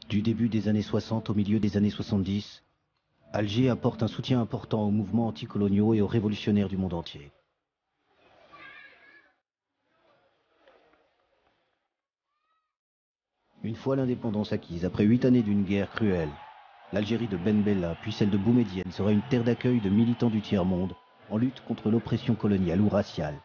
Du début des années 60 au milieu des années 70, Alger apporte un soutien important aux mouvements anticoloniaux et aux révolutionnaires du monde entier. Une fois l'indépendance acquise, après 8 années d'une guerre cruelle, l'Algérie de Ben Bella, puis celle de Boumedienne, sera une terre d'accueil de militants du tiers-monde en lutte contre l'oppression coloniale ou raciale.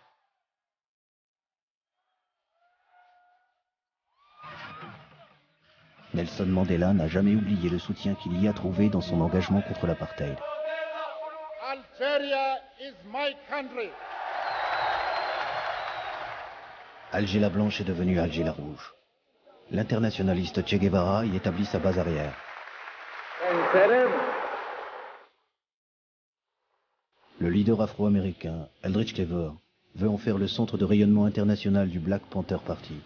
Nelson Mandela n'a jamais oublié le soutien qu'il y a trouvé dans son engagement contre l'apartheid. Alger la Blanche est devenue Alger la Rouge. L'internationaliste Che Guevara y établit sa base arrière. Le leader afro-américain, Eldridge Cleaver, veut en faire le centre de rayonnement international du Black Panther Party.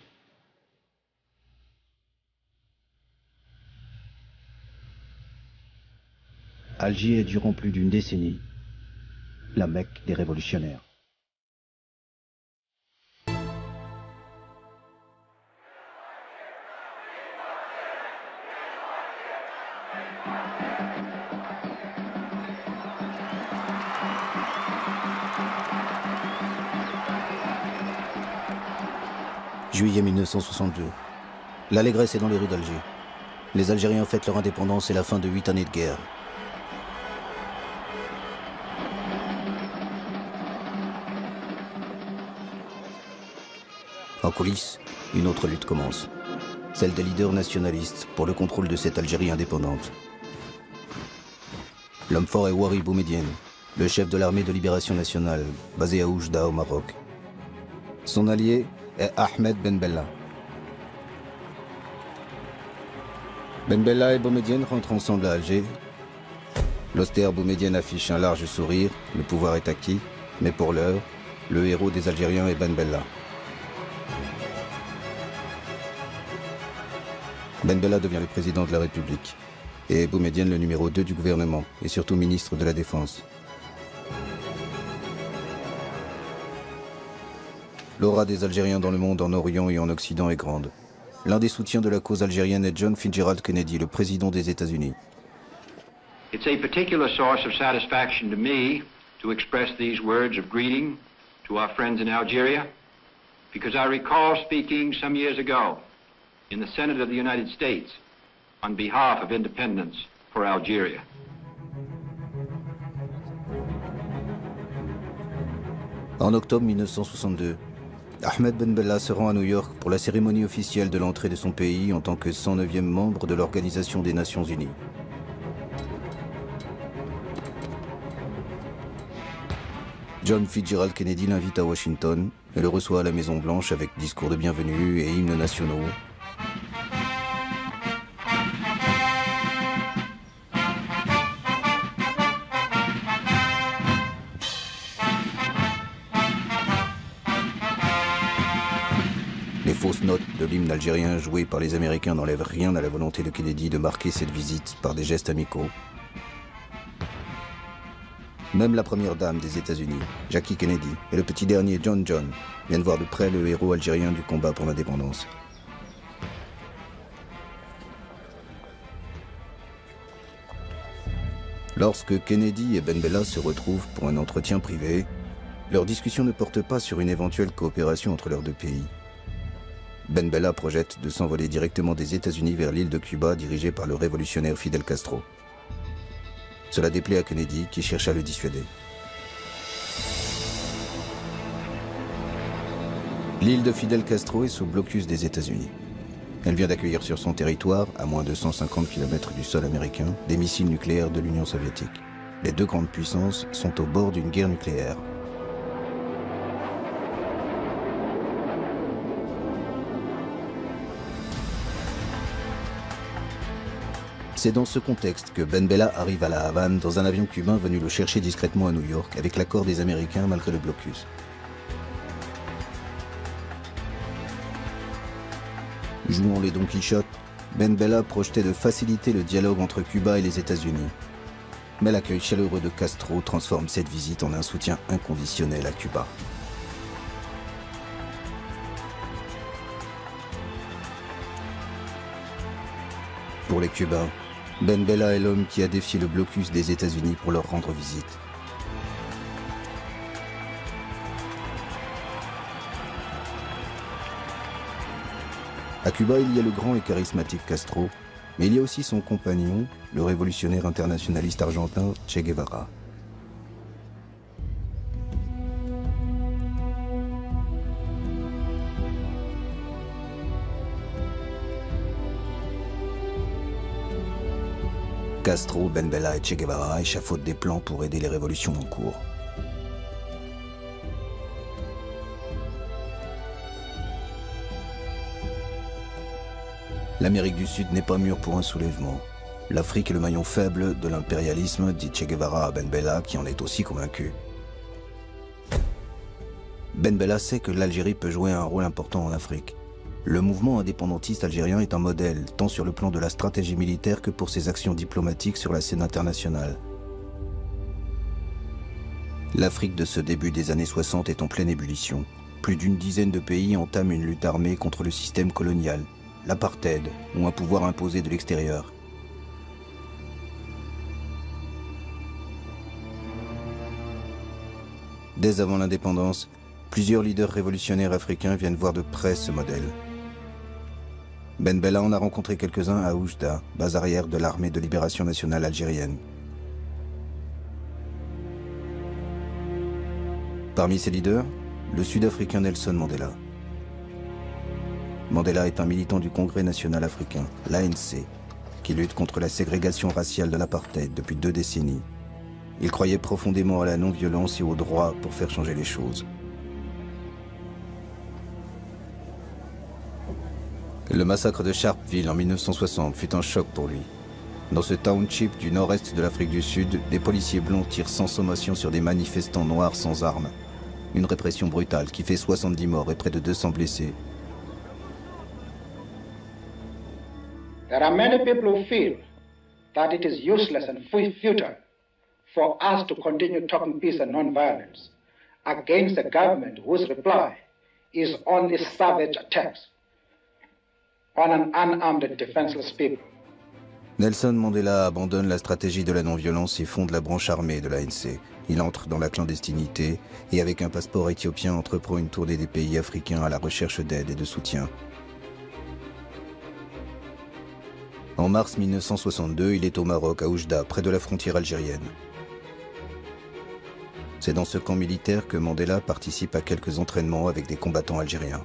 Alger est durant plus d'une décennie la Mecque des révolutionnaires. Juillet 1962. L'allégresse est dans les rues d'Alger. Les Algériens fêtent leur indépendance et la fin de 8 années de guerre. En coulisses, une autre lutte commence. Celle des leaders nationalistes pour le contrôle de cette Algérie indépendante. L'homme fort est Ouari Boumedienne, le chef de l'armée de libération nationale, basé à Oujda au Maroc. Son allié est Ahmed Ben Bella. Ben Bella et Boumedienne rentrent ensemble à Alger. L'austère Boumedienne affiche un large sourire, le pouvoir est acquis, mais pour l'heure, le héros des Algériens est Ben Bella. Ben Bella devient le président de la République et Boumedienne le numéro 2 du gouvernement et surtout ministre de la Défense. L'aura des Algériens dans le monde en Orient et en Occident est grande. L'un des soutiens de la cause algérienne est John Fitzgerald Kennedy, le président des États-Unis. It's a particular source of satisfaction to me to express these words of greeting to our friends in Algeria, because I recall speaking some years ago in the Senate of the United States on behalf of independence for Algeria. En octobre 1962, Ahmed Ben Bella se rend à New York pour la cérémonie officielle de l'entrée de son pays en tant que 109e membre de l'Organisation des Nations Unies. John Fitzgerald Kennedy l'invite à Washington et le reçoit à la Maison-Blanche avec discours de bienvenue et hymnes nationaux. Les fausses notes de l'hymne algérien joué par les Américains n'enlèvent rien à la volonté de Kennedy de marquer cette visite par des gestes amicaux. Même la première dame des États-Unis, Jackie Kennedy, et le petit dernier John viennent voir de près le héros algérien du combat pour l'indépendance. Lorsque Kennedy et Ben Bella se retrouvent pour un entretien privé, leur discussion ne porte pas sur une éventuelle coopération entre leurs deux pays. Ben Bella projette de s'envoler directement des États-Unis vers l'île de Cuba dirigée par le révolutionnaire Fidel Castro. Cela déplaît à Kennedy qui cherche à le dissuader. L'île de Fidel Castro est sous blocus des États-Unis. Elle vient d'accueillir sur son territoire, à moins de 150 km du sol américain, des missiles nucléaires de l'Union soviétique. Les deux grandes puissances sont au bord d'une guerre nucléaire. C'est dans ce contexte que Ben Bella arrive à La Havane dans un avion cubain venu le chercher discrètement à New York avec l'accord des Américains malgré le blocus. Jouant les Don Quichotte, Ben Bella projetait de faciliter le dialogue entre Cuba et les États-Unis. Mais l'accueil chaleureux de Castro transforme cette visite en un soutien inconditionnel à Cuba. Pour les Cubains, Ben Bella est l'homme qui a défié le blocus des États-Unis pour leur rendre visite. À Cuba, il y a le grand et charismatique Castro, mais il y a aussi son compagnon, le révolutionnaire internationaliste argentin Che Guevara. Castro, Ben Bella et Che Guevara échafaudent des plans pour aider les révolutions en cours. L'Amérique du Sud n'est pas mûre pour un soulèvement. L'Afrique est le maillon faible de l'impérialisme, dit Che Guevara à Ben Bella, qui en est aussi convaincu. Ben Bella sait que l'Algérie peut jouer un rôle important en Afrique. Le mouvement indépendantiste algérien est un modèle, tant sur le plan de la stratégie militaire que pour ses actions diplomatiques sur la scène internationale. L'Afrique de ce début des années 60 est en pleine ébullition. Plus d'une dizaine de pays entament une lutte armée contre le système colonial, l'apartheid ou un pouvoir imposé de l'extérieur. Dès avant l'indépendance, plusieurs leaders révolutionnaires africains viennent voir de près ce modèle. Ben Bella en a rencontré quelques-uns à Oujda, base arrière de l'armée de libération nationale algérienne. Parmi ces leaders, le Sud-Africain Nelson Mandela. Mandela est un militant du Congrès national africain, l'ANC, qui lutte contre la ségrégation raciale de l'apartheid depuis 2 décennies. Il croyait profondément à la non-violence et au droit pour faire changer les choses. Le massacre de Sharpeville en 1960 fut un choc pour lui. Dans ce township du nord-est de l'Afrique du Sud, des policiers blonds tirent sans sommation sur des manifestants noirs sans armes. Une répression brutale qui fait 70 morts et près de 200 blessés. There are many people who feel that it is useless and futile for us to continue talking peace and non-violence against a government whose reply is only savage attacks on an unarmed and defenseless people. Nelson Mandela abandonne la stratégie de la non-violence et fonde la branche armée de l'ANC. Il entre dans la clandestinité et avec un passeport éthiopien entreprend une tournée des pays africains à la recherche d'aide et de soutien. En mars 1962, il est au Maroc, à Oujda, près de la frontière algérienne. C'est dans ce camp militaire que Mandela participe à quelques entraînements avec des combattants algériens.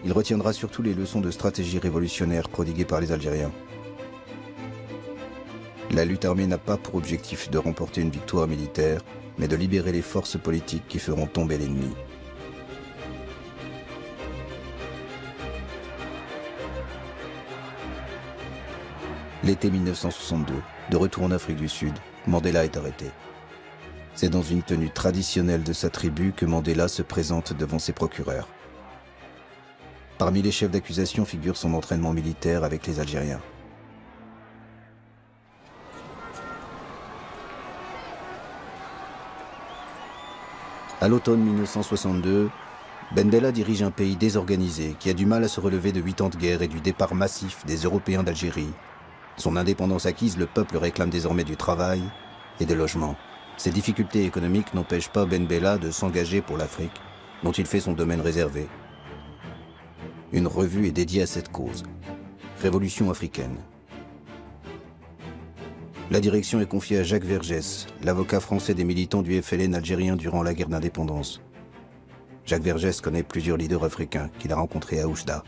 Il retiendra surtout les leçons de stratégie révolutionnaire prodiguées par les Algériens. La lutte armée n'a pas pour objectif de remporter une victoire militaire, mais de libérer les forces politiques qui feront tomber l'ennemi. L'été 1962, de retour en Afrique du Sud, Mandela est arrêté. C'est dans une tenue traditionnelle de sa tribu que Mandela se présente devant ses procureurs. Parmi les chefs d'accusation figure son entraînement militaire avec les Algériens. À l'automne 1962, Ben Bella dirige un pays désorganisé qui a du mal à se relever de 8 ans de guerre et du départ massif des Européens d'Algérie. Son indépendance acquise, le peuple réclame désormais du travail et des logements. Ces difficultés économiques n'empêchent pas Ben Bella de s'engager pour l'Afrique, dont il fait son domaine réservé. Une revue est dédiée à cette cause, Révolution africaine. La direction est confiée à Jacques Vergès, l'avocat français des militants du FLN algérien durant la guerre d'indépendance. Jacques Vergès connaît plusieurs leaders africains qu'il a rencontrés à Oujda.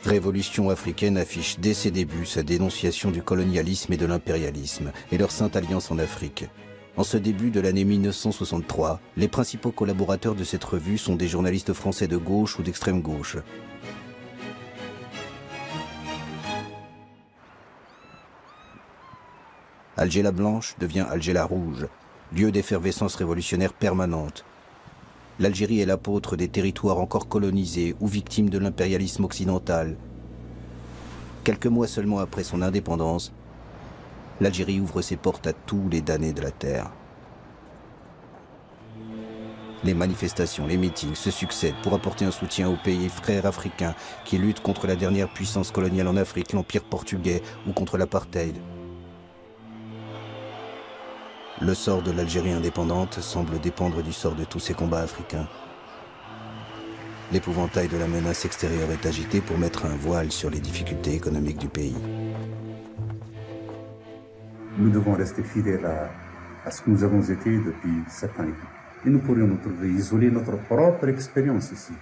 Révolution africaine affiche dès ses débuts sa dénonciation du colonialisme et de l'impérialisme et leur sainte alliance en Afrique. En ce début de l'année 1963, les principaux collaborateurs de cette revue sont des journalistes français de gauche ou d'extrême gauche. Alger la Blanche devient Alger la Rouge, lieu d'effervescence révolutionnaire permanente. L'Algérie est l'apôtre des territoires encore colonisés ou victimes de l'impérialisme occidental. Quelques mois seulement après son indépendance, l'Algérie ouvre ses portes à tous les damnés de la terre. Les manifestations, les meetings se succèdent pour apporter un soutien aux pays frères africains qui luttent contre la dernière puissance coloniale en Afrique, l'Empire portugais, ou contre l'apartheid. Le sort de l'Algérie indépendante semble dépendre du sort de tous ces combats africains. L'épouvantail de la menace extérieure est agité pour mettre un voile sur les difficultés économiques du pays. Nous devons rester fidèles à ce que nous avons été depuis 7 ans. Et nous pourrions nous trouver isolés, notre propre expérience ici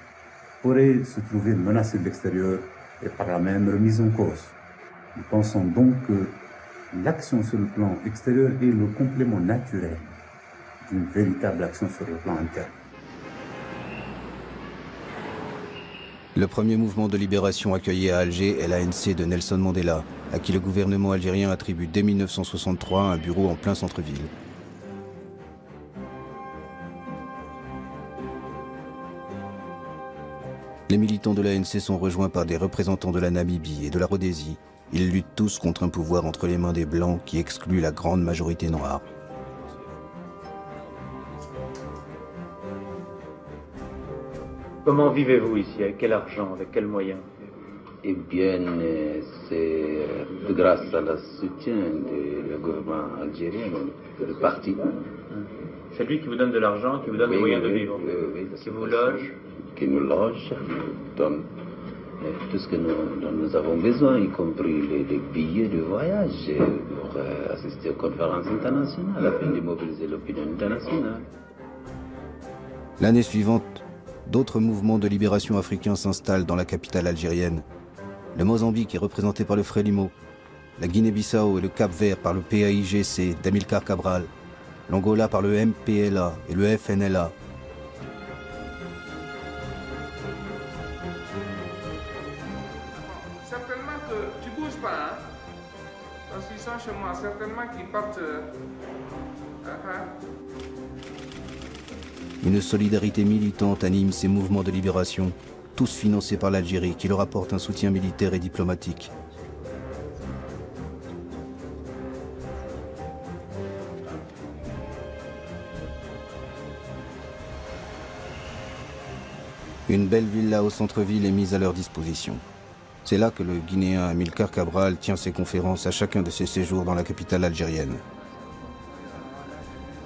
pourrait se trouver menacée de l'extérieur et par là même remise en cause. Nous pensons donc que l'action sur le plan extérieur est le complément naturel d'une véritable action sur le plan interne. Le premier mouvement de libération accueilli à Alger est l'ANC de Nelson Mandela, à qui le gouvernement algérien attribue dès 1963 un bureau en plein centre-ville. Les militants de l'ANC sont rejoints par des représentants de la Namibie et de la Rhodésie. Ils luttent tous contre un pouvoir entre les mains des Blancs qui exclut la grande majorité noire. Comment vivez-vous ici? Avec quel argent? Avec quels moyens? Eh bien, c'est grâce à le soutien du gouvernement algérien, le parti. C'est lui qui vous donne de l'argent, qui vous donne des moyens de vivre, qui vous loge? Qui nous loge, donne tout ce que nous avons besoin, y compris les billets de voyage pour assister aux conférences internationales, afin de mobiliser l'opinion internationale. L'année suivante, d'autres mouvements de libération africains s'installent dans la capitale algérienne. Le Mozambique est représenté par le Frélimo, la Guinée-Bissau et le Cap-Vert par le PAIGC d'Amilcar Cabral, l'Angola par le MPLA et le FNLA. Certainement que tu bouges pas, hein? Parce qu'ils sont chez moi, certainement qu'ils partent. Une solidarité militante anime ces mouvements de libération, tous financés par l'Algérie, qui leur apporte un soutien militaire et diplomatique. Une belle villa au centre-ville est mise à leur disposition. C'est là que le Guinéen Amilcar Cabral tient ses conférences à chacun de ses séjours dans la capitale algérienne.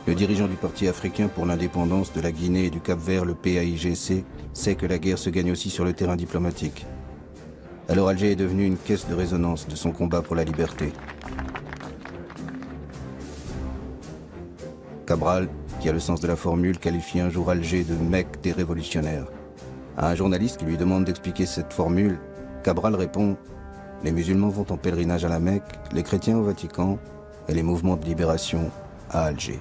Le dirigeant du Parti africain pour l'indépendance de la Guinée et du Cap-Vert, le PAIGC, sait que la guerre se gagne aussi sur le terrain diplomatique. Alors Alger est devenu une caisse de résonance de son combat pour la liberté. Cabral, qui a le sens de la formule, qualifie un jour Alger de Mecque des révolutionnaires. À un journaliste qui lui demande d'expliquer cette formule, Cabral répond « Les musulmans vont en pèlerinage à la Mecque, les chrétiens au Vatican et les mouvements de libération à Alger. »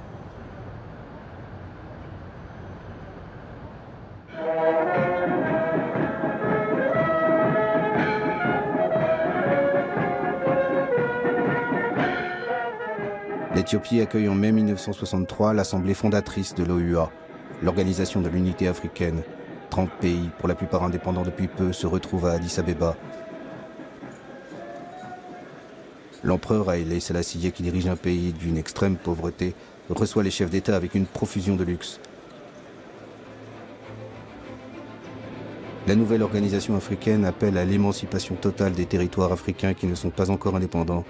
L'Éthiopie accueille en mai 1963 l'assemblée fondatrice de l'OUA, l'Organisation de l'Unité africaine. 30 pays, pour la plupart indépendants depuis peu, se retrouvent à Addis Abeba. L'empereur Haïlé Sélassié, qui dirige un pays d'une extrême pauvreté, reçoit les chefs d'État avec une profusion de luxe. La nouvelle organisation africaine appelle à l'émancipation totale des territoires africains qui ne sont pas encore indépendants.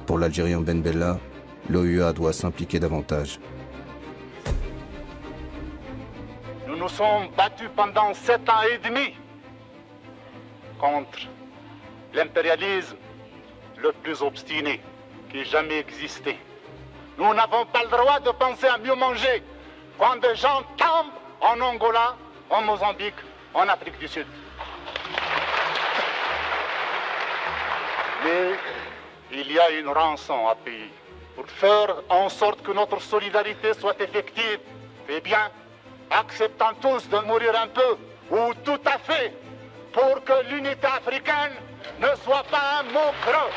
Pour l'Algérien Ben Bella, l'OUA doit s'impliquer davantage. Nous nous sommes battus pendant 7 ans et demi contre l'impérialisme le plus obstiné qui ait jamais existé. Nous n'avons pas le droit de penser à mieux manger quand des gens tombent en Angola, en Mozambique, en Afrique du Sud. Mais il y a une rançon à payer pour faire en sorte que notre solidarité soit effective. Eh bien, acceptons tous de mourir un peu, ou tout à fait, pour que l'unité africaine ne soit pas un mot creux.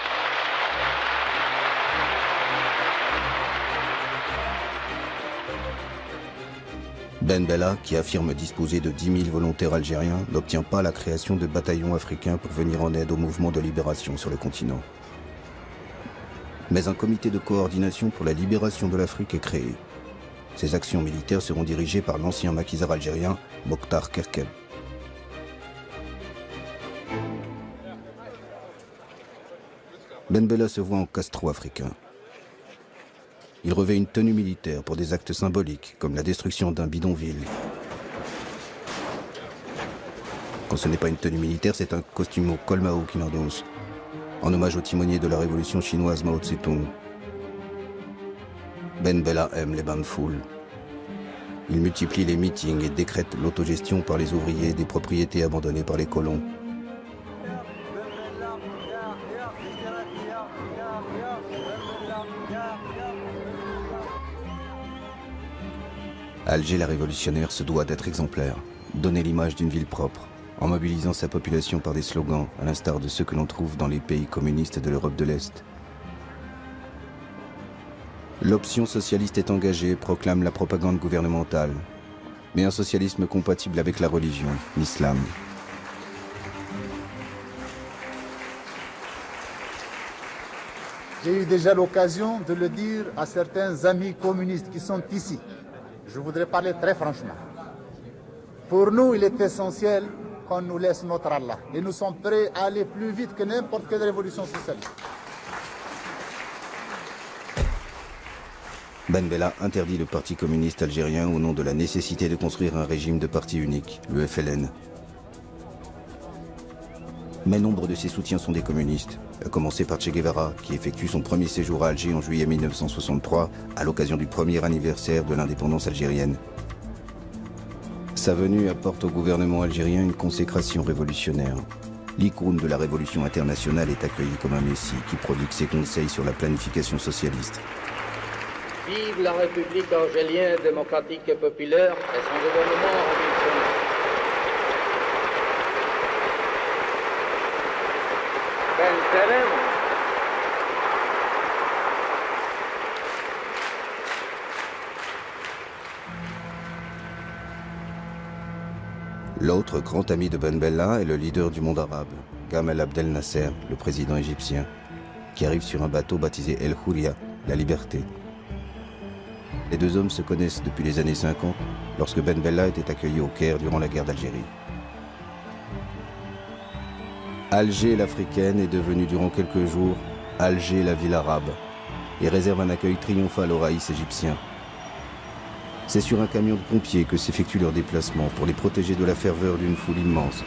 Ben Bella, qui affirme disposer de 10 000 volontaires algériens, n'obtient pas la création de bataillons africains pour venir en aide au mouvement de libération sur le continent. Mais un comité de coordination pour la libération de l'Afrique est créé. Ces actions militaires seront dirigées par l'ancien maquisard algérien Mokhtar Kerkeb. Ben Bella se voit en Castro africain. Il revêt une tenue militaire pour des actes symboliques, comme la destruction d'un bidonville. Quand ce n'est pas une tenue militaire, c'est un costume au col Mao qu'il endosse, en hommage au timonier de la révolution chinoise Mao Tse-tung. Ben Bella aime les bains de foule. Il multiplie les meetings et décrète l'autogestion par les ouvriers des propriétés abandonnées par les colons. Alger la révolutionnaire se doit d'être exemplaire, donner l'image d'une ville propre, en mobilisant sa population par des slogans, à l'instar de ceux que l'on trouve dans les pays communistes de l'Europe de l'Est. L'option socialiste est engagée, proclame la propagande gouvernementale, mais un socialisme compatible avec la religion, l'islam. J'ai eu déjà l'occasion de le dire à certains amis communistes qui sont ici. Je voudrais parler très franchement. Pour nous, il est essentiel qu'on nous laisse notre Allah. Et nous sommes prêts à aller plus vite que n'importe quelle révolution socialiste. Ben Bella interdit le Parti communiste algérien au nom de la nécessité de construire un régime de parti unique, le FLN. Mais nombre de ses soutiens sont des communistes, à commencer par Che Guevara, qui effectue son premier séjour à Alger en juillet 1963, à l'occasion du premier anniversaire de l'indépendance algérienne. Sa venue apporte au gouvernement algérien une consécration révolutionnaire. L'icône de la révolution internationale est accueillie comme un messie qui prodigue ses conseils sur la planification socialiste. Vive la République algérienne démocratique et populaire et son gouvernement révolutionnaire. Ben Salem. L'autre grand ami de Ben Bella est le leader du monde arabe, Gamal Abdel Nasser, le président égyptien, qui arrive sur un bateau baptisé El Houria, la liberté. Les deux hommes se connaissent depuis les années 50, lorsque Ben Bella était accueilli au Caire durant la guerre d'Algérie. Alger l'africaine est devenue durant quelques jours Alger la ville arabe et réserve un accueil triomphal aux raïs égyptiens. C'est sur un camion de pompiers que s'effectue leur déplacement pour les protéger de la ferveur d'une foule immense.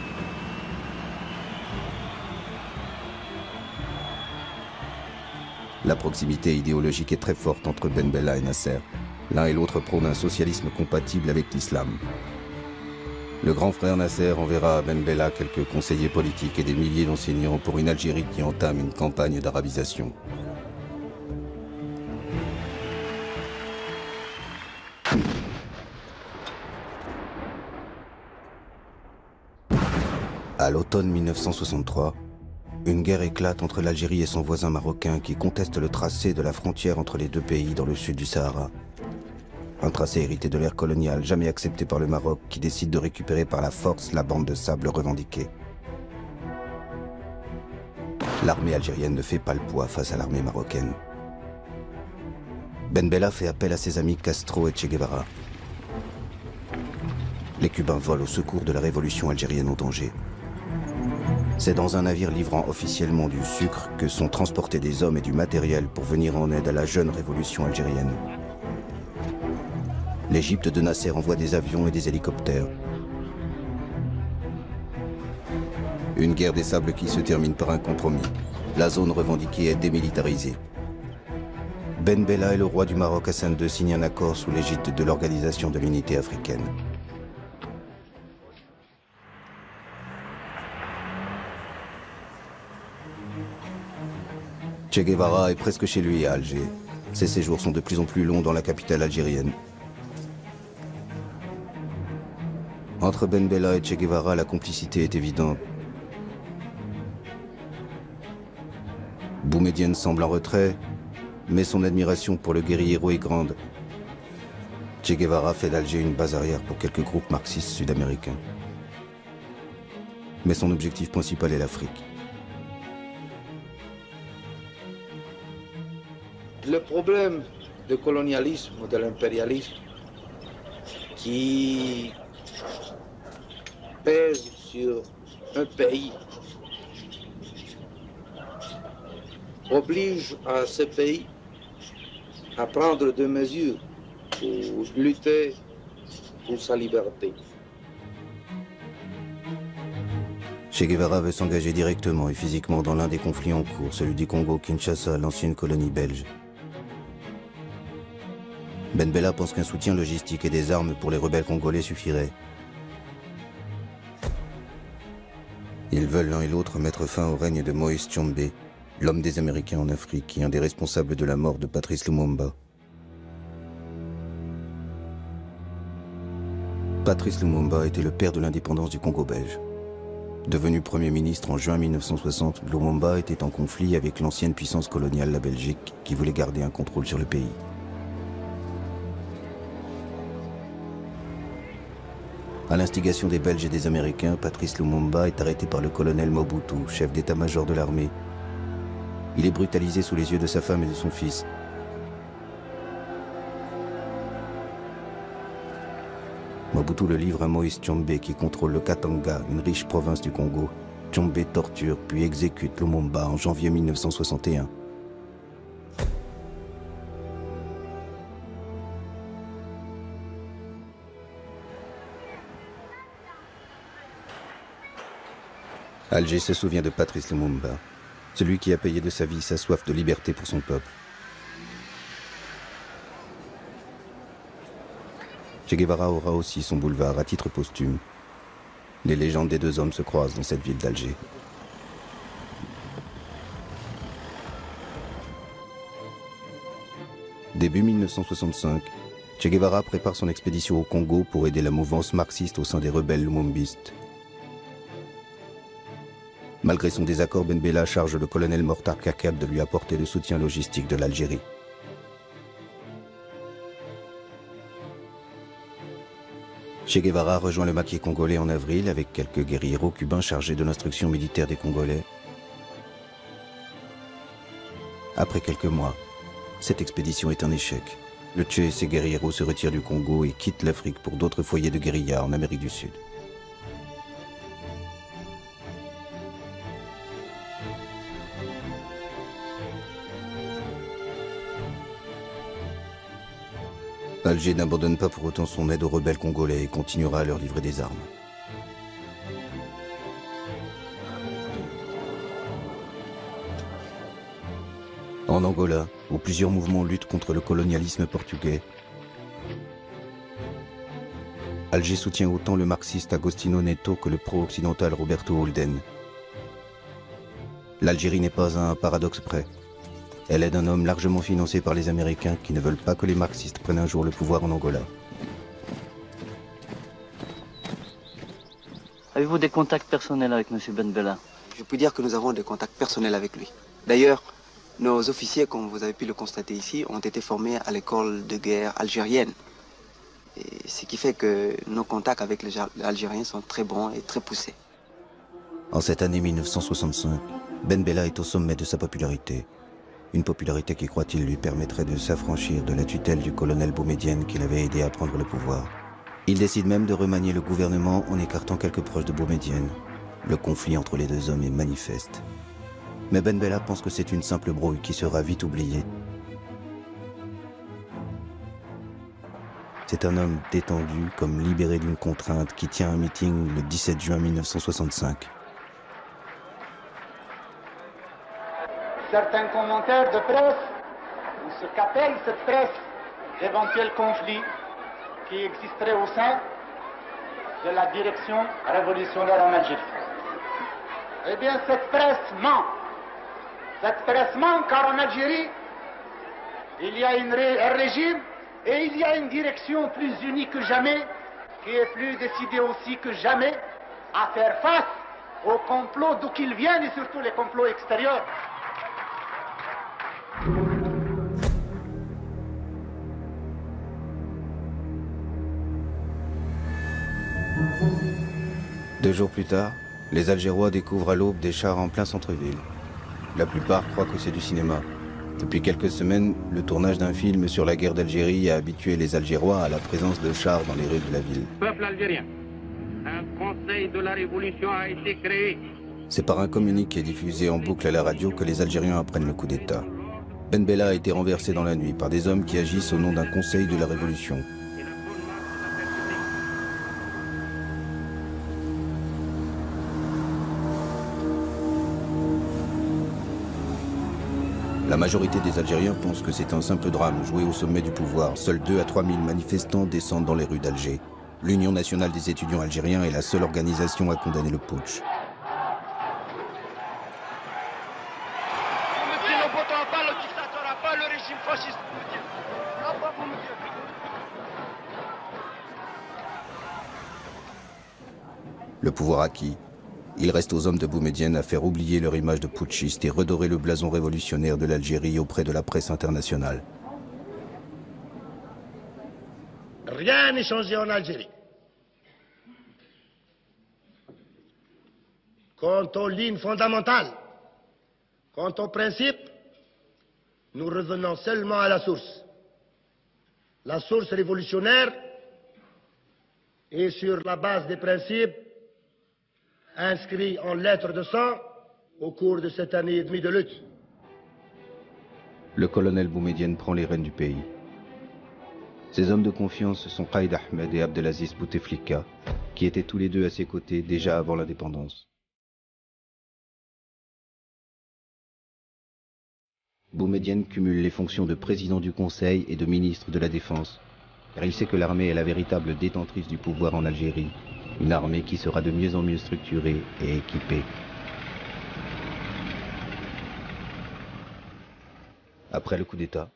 La proximité idéologique est très forte entre Ben Bella et Nasser. L'un et l'autre prônent un socialisme compatible avec l'islam. Le grand frère Nasser enverra à Ben Bella quelques conseillers politiques et des milliers d'enseignants pour une Algérie qui entame une campagne d'arabisation. À l'automne 1963, une guerre éclate entre l'Algérie et son voisin marocain qui conteste le tracé de la frontière entre les deux pays dans le sud du Sahara. Un tracé hérité de l'ère coloniale, jamais accepté par le Maroc, qui décide de récupérer par la force la bande de sable revendiquée. L'armée algérienne ne fait pas le poids face à l'armée marocaine. Ben Bella fait appel à ses amis Castro et Che Guevara. Les Cubains volent au secours de la révolution algérienne en danger. C'est dans un navire livrant officiellement du sucre que sont transportés des hommes et du matériel pour venir en aide à la jeune révolution algérienne. L'Égypte de Nasser envoie des avions et des hélicoptères. Une guerre des sables qui se termine par un compromis. La zone revendiquée est démilitarisée. Ben Bella et le roi du Maroc Hassan II signent un accord sous l'égide de l'Organisation de l'Unité africaine. Che Guevara est presque chez lui à Alger. Ses séjours sont de plus en plus longs dans la capitale algérienne. Entre Ben Bella et Che Guevara, la complicité est évidente. Boumedienne semble en retrait, mais son admiration pour le guerriero est grande. Che Guevara fait d'Alger une base arrière pour quelques groupes marxistes sud-américains. Mais son objectif principal est l'Afrique. Le problème du colonialisme ou de l'impérialisme qui pèse sur un pays oblige à ce pays à prendre des mesures pour lutter pour sa liberté. Che Guevara veut s'engager directement et physiquement dans l'un des conflits en cours, celui du Congo-Kinshasa, l'ancienne colonie belge. Ben Bella pense qu'un soutien logistique et des armes pour les rebelles congolais suffirait. Ils veulent l'un et l'autre mettre fin au règne de Moïse Tshombe, l'homme des Américains en Afrique et un des responsables de la mort de Patrice Lumumba. Patrice Lumumba était le père de l'indépendance du Congo belge. Devenu Premier ministre en juin 1960, Lumumba était en conflit avec l'ancienne puissance coloniale, la Belgique, qui voulait garder un contrôle sur le pays. À l'instigation des Belges et des Américains, Patrice Lumumba est arrêté par le colonel Mobutu, chef d'état-major de l'armée. Il est brutalisé sous les yeux de sa femme et de son fils. Mobutu le livre à Moïse Tshombe qui contrôle le Katanga, une riche province du Congo. Tshombe torture puis exécute Lumumba en janvier 1961. Alger se souvient de Patrice Lumumba, celui qui a payé de sa vie sa soif de liberté pour son peuple. Che Guevara aura aussi son boulevard à titre posthume. Les légendes des deux hommes se croisent dans cette ville d'Alger. Début 1965, Che Guevara prépare son expédition au Congo pour aider la mouvance marxiste au sein des rebelles lumumbistes. Malgré son désaccord, Ben Bella charge le colonel Mortar Kakab de lui apporter le soutien logistique de l'Algérie. Che Guevara rejoint le maquis congolais en avril avec quelques guérilleros cubains chargés de l'instruction militaire des Congolais. Après quelques mois, cette expédition est un échec. Le Che et ses guérilleros se retirent du Congo et quittent l'Afrique pour d'autres foyers de guérilla en Amérique du Sud. Alger n'abandonne pas pour autant son aide aux rebelles congolais et continuera à leur livrer des armes. En Angola, où plusieurs mouvements luttent contre le colonialisme portugais, Alger soutient autant le marxiste Agostinho Neto que le pro-occidental Roberto Holden. L'Algérie n'est pas à un paradoxe près. Elle aide un homme largement financé par les Américains qui ne veulent pas que les marxistes prennent un jour le pouvoir en Angola. Avez-vous des contacts personnels avec M. Ben Bella? Je peux dire que nous avons des contacts personnels avec lui. D'ailleurs, nos officiers, comme vous avez pu le constater ici, ont été formés à l'école de guerre algérienne. Et ce qui fait que nos contacts avec les Algériens sont très bons et très poussés. En cette année 1965, Ben Bella est au sommet de sa popularité. Une popularité qui, croit-il, lui permettrait de s'affranchir de la tutelle du colonel Boumedienne qui l'avait aidé à prendre le pouvoir. Il décide même de remanier le gouvernement en écartant quelques proches de Boumedienne. Le conflit entre les deux hommes est manifeste. Mais Ben Bella pense que c'est une simple brouille qui sera vite oubliée. C'est un homme détendu, comme libéré d'une contrainte, qui tient un meeting le 17 juin 1965. Certains commentaires de presse, ou ce qu'appelle cette presse, d'éventuels conflits qui existeraient au sein de la direction révolutionnaire en Algérie. Eh bien, cette presse ment. Cette presse ment car en Algérie, il y a un régime et il y a une direction plus unie que jamais, qui est plus décidée aussi que jamais à faire face aux complots d'où qu'ils viennent et surtout les complots extérieurs. Deux jours plus tard, les Algérois découvrent à l'aube des chars en plein centre-ville. La plupart croient que c'est du cinéma. Depuis quelques semaines, le tournage d'un film sur la guerre d'Algérie a habitué les Algérois à la présence de chars dans les rues de la ville. Peuple algérien, un conseil de la révolution a été créé. C'est par un communiqué diffusé en boucle à la radio que les Algériens apprennent le coup d'État. Ben Bella a été renversé dans la nuit par des hommes qui agissent au nom d'un conseil de la révolution. La majorité des Algériens pensent que c'est un simple drame joué au sommet du pouvoir. Seuls 2 à 3 000 manifestants descendent dans les rues d'Alger. L'Union nationale des étudiants algériens est la seule organisation à condamner le putsch. Le pouvoir acquis, il reste aux hommes de Boumedienne à faire oublier leur image de putschiste et redorer le blason révolutionnaire de l'Algérie auprès de la presse internationale. Rien n'est changé en Algérie. Quant aux lignes fondamentales, quant aux principes, nous revenons seulement à la source. La source révolutionnaire est sur la base des principes inscrits en lettres de sang au cours de cette année et demie de lutte. Le colonel Boumedienne prend les rênes du pays. Ses hommes de confiance sont Qaïd Ahmed et Abdelaziz Bouteflika, qui étaient tous les deux à ses côtés déjà avant l'indépendance. Boumedienne cumule les fonctions de président du Conseil et de ministre de la Défense, car il sait que l'armée est la véritable détentrice du pouvoir en Algérie, une armée qui sera de mieux en mieux structurée et équipée. Après le coup d'État,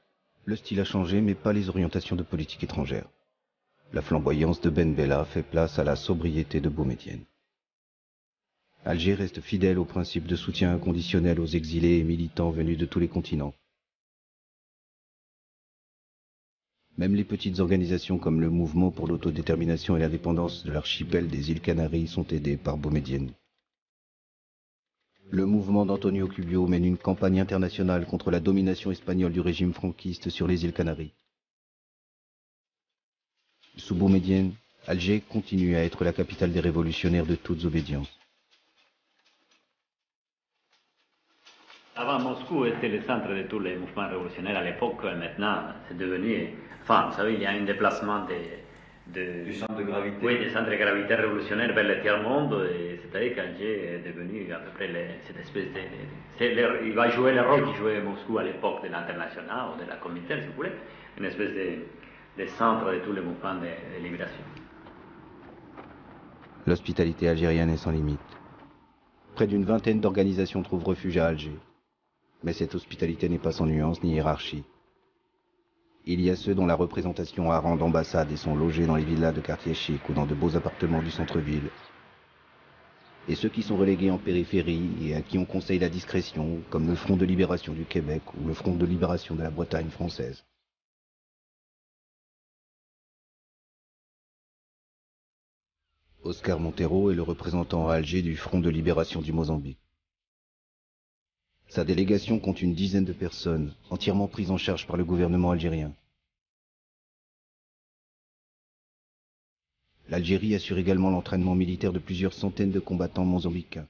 le style a changé, mais pas les orientations de politique étrangère. La flamboyance de Ben Bella fait place à la sobriété de Boumedienne. Alger reste fidèle au principe de soutien inconditionnel aux exilés et militants venus de tous les continents. Même les petites organisations comme le Mouvement pour l'autodétermination et l'indépendance de l'archipel des îles Canaries sont aidées par Boumedienne. Le mouvement d'Antonio Cubio mène une campagne internationale contre la domination espagnole du régime franquiste sur les îles Canaries. Sous Boumedienne, Alger continue à être la capitale des révolutionnaires de toutes obédiences. Avant, Moscou était le centre de tous les mouvements révolutionnaires à l'époque. Maintenant, c'est devenu... Enfin, vous savez, il y a un déplacement du centre de gravité. Oui, des centres de gravité révolutionnaires vers le tiers-monde. C'est-à-dire qu'Alger est devenu à peu près cette espèce de... il va jouer le rôle qu'il jouait Moscou à l'époque de l'international ou de la Comintern, si vous voulez. Une espèce de centre de tous les mouvements de libération. L'hospitalité algérienne est sans limite. Près d'une vingtaine d'organisations trouvent refuge à Alger. Mais cette hospitalité n'est pas sans nuance ni hiérarchie. Il y a ceux dont la représentation a rang d'ambassade et sont logés dans les villas de quartiers chics ou dans de beaux appartements du centre-ville. Et ceux qui sont relégués en périphérie et à qui on conseille la discrétion, comme le Front de libération du Québec ou le Front de libération de la Bretagne française. Oscar Montero est le représentant à Alger du Front de libération du Mozambique. Sa délégation compte une dizaine de personnes, entièrement prises en charge par le gouvernement algérien. L'Algérie assure également l'entraînement militaire de plusieurs centaines de combattants mozambicains.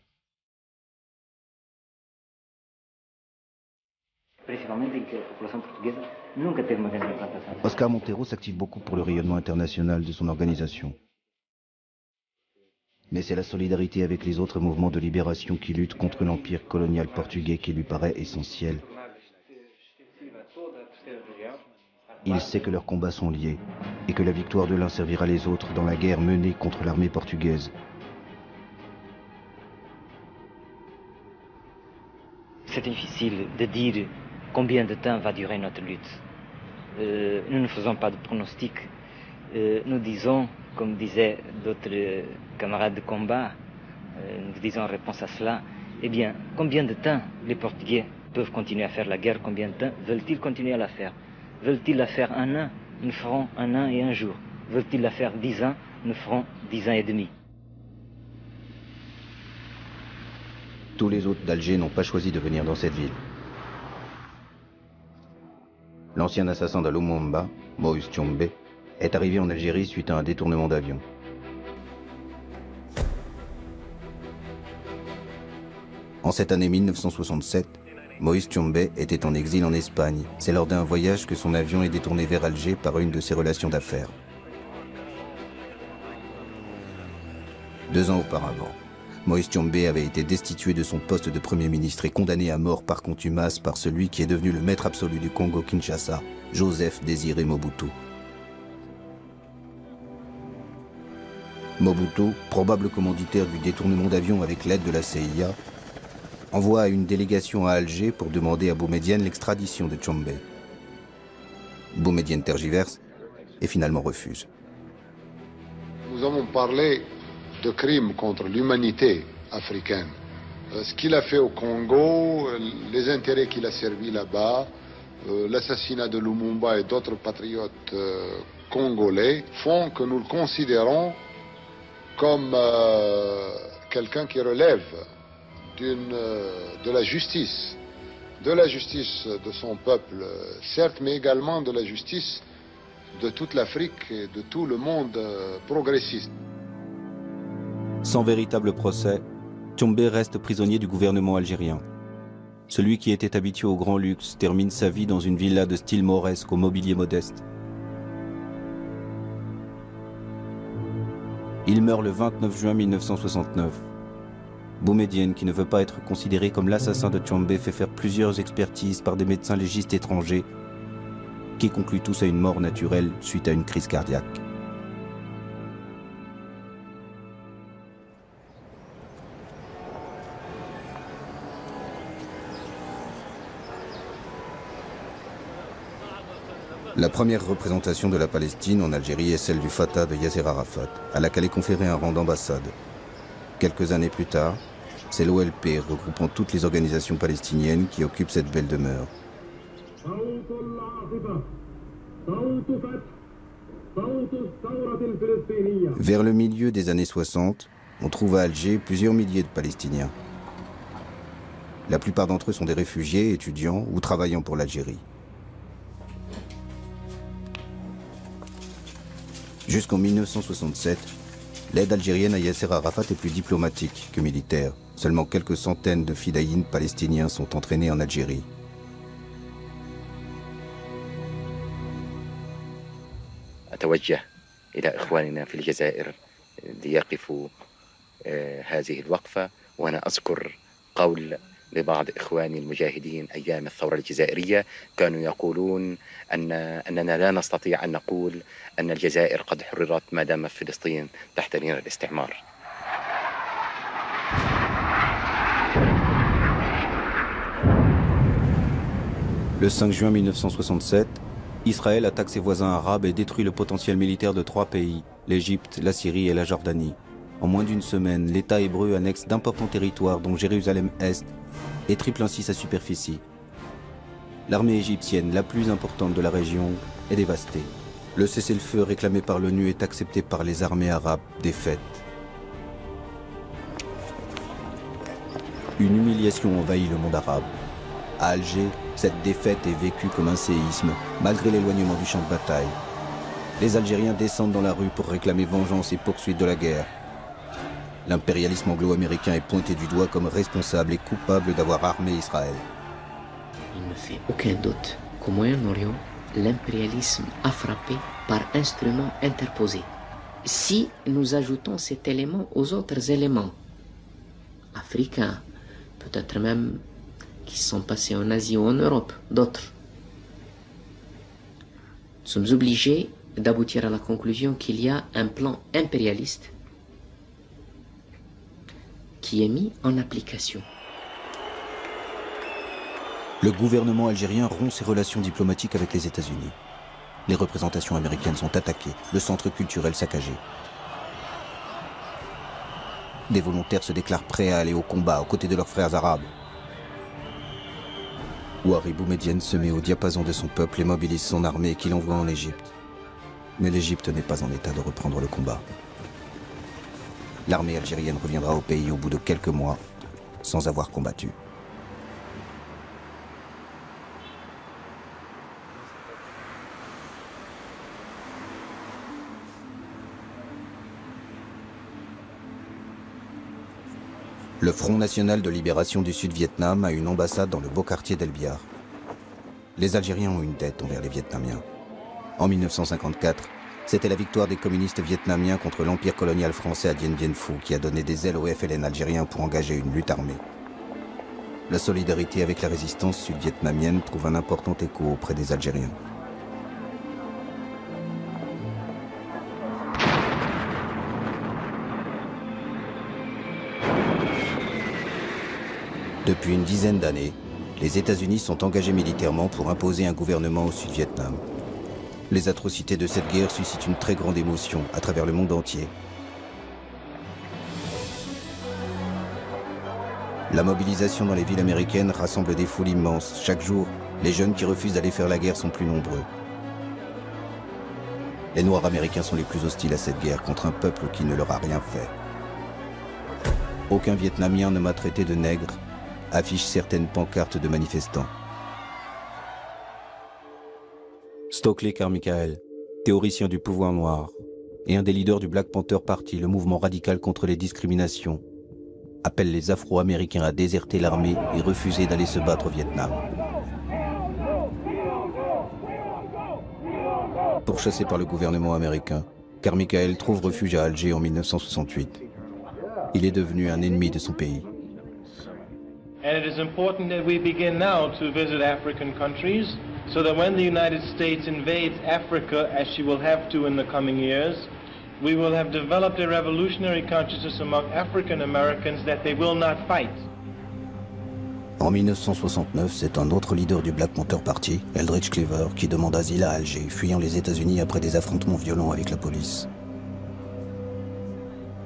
Oscar Montero s'active beaucoup pour le rayonnement international de son organisation. Mais c'est la solidarité avec les autres mouvements de libération qui luttent contre l'empire colonial portugais qui lui paraît essentiel. Il sait que leurs combats sont liés et que la victoire de l'un servira les autres dans la guerre menée contre l'armée portugaise. C'est difficile de dire combien de temps va durer notre lutte. Nous ne faisons pas de pronostic. Nous disons, comme disaient d'autres camarades de combat, nous disons en réponse à cela, eh bien, combien de temps les Portugais peuvent continuer à faire la guerre? Combien de temps veulent-ils continuer à la faire? Veulent-ils la faire 1 an? Nous ferons 1 an et 1 jour. Veulent-ils la faire 10 ans? Nous ferons 10 ans et demi. Tous les autres d'Alger n'ont pas choisi de venir dans cette ville. L'ancien assassin de Lumumba, Moïse Tchombe, est arrivé en Algérie suite à un détournement d'avion. En cette année 1967, Moïse Tchombe était en exil en Espagne. C'est lors d'un voyage que son avion est détourné vers Alger par une de ses relations d'affaires. 2 ans auparavant, Moïse Tchombe avait été destitué de son poste de Premier ministre et condamné à mort par contumace par celui qui est devenu le maître absolu du Congo-Kinshasa, Joseph Désiré Mobutu. Mobutu, probable commanditaire du détournement d'avion avec l'aide de la CIA, envoie une délégation à Alger pour demander à Boumedienne l'extradition de Tchombe. Boumedienne tergiverse et finalement refuse. Nous avons parlé de crimes contre l'humanité africaine. Ce qu'il a fait au Congo, les intérêts qu'il a servis là-bas, l'assassinat de Lumumba et d'autres patriotes congolais font que nous le considérons comme quelqu'un qui relève de la justice de son peuple, certes, mais également de la justice de toute l'Afrique et de tout le monde progressiste. Sans véritable procès, Tchombe reste prisonnier du gouvernement algérien. Celui qui était habitué au grand luxe termine sa vie dans une villa de style mauresque au mobilier modeste. Il meurt le 29 juin 1969. Boumedienne, qui ne veut pas être considéré comme l'assassin de Tchombe, fait faire plusieurs expertises par des médecins légistes étrangers qui concluent tous à une mort naturelle suite à une crise cardiaque. La première représentation de la Palestine en Algérie est celle du Fatah de Yasser Arafat, à laquelle est conféré un rang d'ambassade. Quelques années plus tard, c'est l'OLP regroupant toutes les organisations palestiniennes qui occupent cette belle demeure. Vers le milieu des années 60, on trouve à Alger plusieurs milliers de Palestiniens. La plupart d'entre eux sont des réfugiés, étudiants ou travaillant pour l'Algérie. Jusqu'en 1967, l'aide algérienne à Yasser Arafat est plus diplomatique que militaire. Seulement quelques centaines de fidaïns palestiniens sont entraînés en Algérie. أتوجه إلى إخواننا في الجزائر ليقفوا هذه الوقفة، وأنا أذكر قول لبعض إخواني المجاهدين أيام الثورة الجزائرية كانوا يقولون أننا لا نستطيع أن نقول أن الجزائر قد حررت ما دام فلسطين تحت نير الاستعمار. Le 5 juin 1967, Israël attaque ses voisins arabes et détruit le potentiel militaire de 3 pays, l'Égypte, la Syrie et la Jordanie. En moins d'une semaine, l'État hébreu annexe d'importants territoires dont Jérusalem-Est et triple ainsi sa superficie. L'armée égyptienne, la plus importante de la région, est dévastée. Le cessez-le-feu réclamé par l'ONU est accepté par les armées arabes défaites. Une humiliation envahit le monde arabe. À Alger, cette défaite est vécue comme un séisme, malgré l'éloignement du champ de bataille. Les Algériens descendent dans la rue pour réclamer vengeance et poursuite de la guerre. L'impérialisme anglo-américain est pointé du doigt comme responsable et coupable d'avoir armé Israël. Il ne fait aucun doute qu'au Moyen-Orient, l'impérialisme a frappé par instruments interposés. Si nous ajoutons cet élément aux autres éléments africains, peut-être même qui sont passés en Asie ou en Europe, d'autres, nous sommes obligés d'aboutir à la conclusion qu'il y a un plan impérialiste qui est mis en application. Le gouvernement algérien rompt ses relations diplomatiques avec les États-Unis. Les représentations américaines sont attaquées, le centre culturel saccagé. Des volontaires se déclarent prêts à aller au combat aux côtés de leurs frères arabes. Ouari Boumedienne se met au diapason de son peuple et mobilise son armée qu'il envoie en Égypte. Mais l'Égypte n'est pas en état de reprendre le combat. L'armée algérienne reviendra au pays au bout de quelques mois, sans avoir combattu. Le Front national de libération du Sud-Vietnam a une ambassade dans le beau quartier d'El Biar. Les Algériens ont une dette envers les Vietnamiens. En 1954, c'était la victoire des communistes vietnamiens contre l'empire colonial français à Dien Bien Phu qui a donné des ailes au FLN algérien pour engager une lutte armée. La solidarité avec la résistance sud-vietnamienne trouve un important écho auprès des Algériens. Depuis une dizaine d'années, les États-Unis sont engagés militairement pour imposer un gouvernement au Sud-Vietnam. Les atrocités de cette guerre suscitent une très grande émotion à travers le monde entier. La mobilisation dans les villes américaines rassemble des foules immenses. Chaque jour, les jeunes qui refusent d'aller faire la guerre sont plus nombreux. Les Noirs américains sont les plus hostiles à cette guerre contre un peuple qui ne leur a rien fait. Aucun Vietnamien ne m'a traité de nègre, affichent certaines pancartes de manifestants. Stokely Carmichael, théoricien du pouvoir noir, et un des leaders du Black Panther Party, le mouvement radical contre les discriminations, appelle les Afro-Américains à déserter l'armée et refuser d'aller se battre au Vietnam. Pourchassé par le gouvernement américain, Carmichael trouve refuge à Alger en 1968. Il est devenu un ennemi de son pays. And it is important that we begin now to visit African countries so that when the United States invades Africa, as she will have to in the coming years, we will have developed a revolutionary consciousness among African Americans that they will not fight. En 1969, c'est un autre leader du Black Panther Party, Eldridge Cleaver, qui demande asile à Alger, fuyant les États-Unis après des affrontements violents avec la police.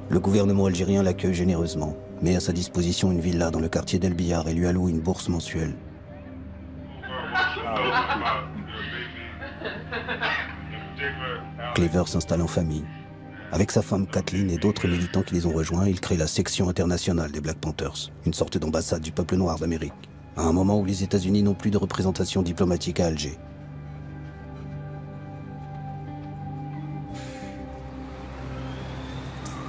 Le gouvernement algérien l'accueille généreusement, met à sa disposition une villa dans le quartier d'El Biar et lui alloue une bourse mensuelle. Cleaver s'installe en famille. Avec sa femme Kathleen et d'autres militants qui les ont rejoints, il crée la section internationale des Black Panthers, une sorte d'ambassade du peuple noir d'Amérique, à un moment où les États-Unis n'ont plus de représentation diplomatique à Alger.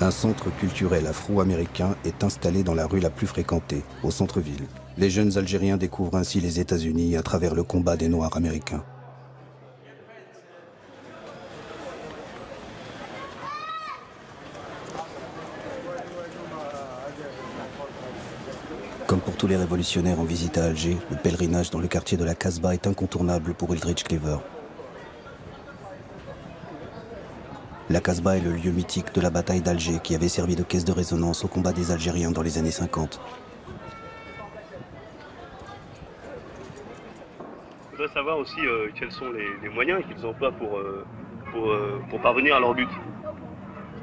Un centre culturel afro-américain est installé dans la rue la plus fréquentée, au centre-ville. Les jeunes Algériens découvrent ainsi les États-Unis à travers le combat des Noirs américains. Comme pour tous les révolutionnaires en visite à Alger, le pèlerinage dans le quartier de la Casbah est incontournable pour Eldridge Cleaver. La Casbah est le lieu mythique de la bataille d'Alger qui avait servi de caisse de résonance au combat des Algériens dans les années 50. Je voudrais savoir aussi quels sont les moyens qu'ils emploient pour parvenir à leur but.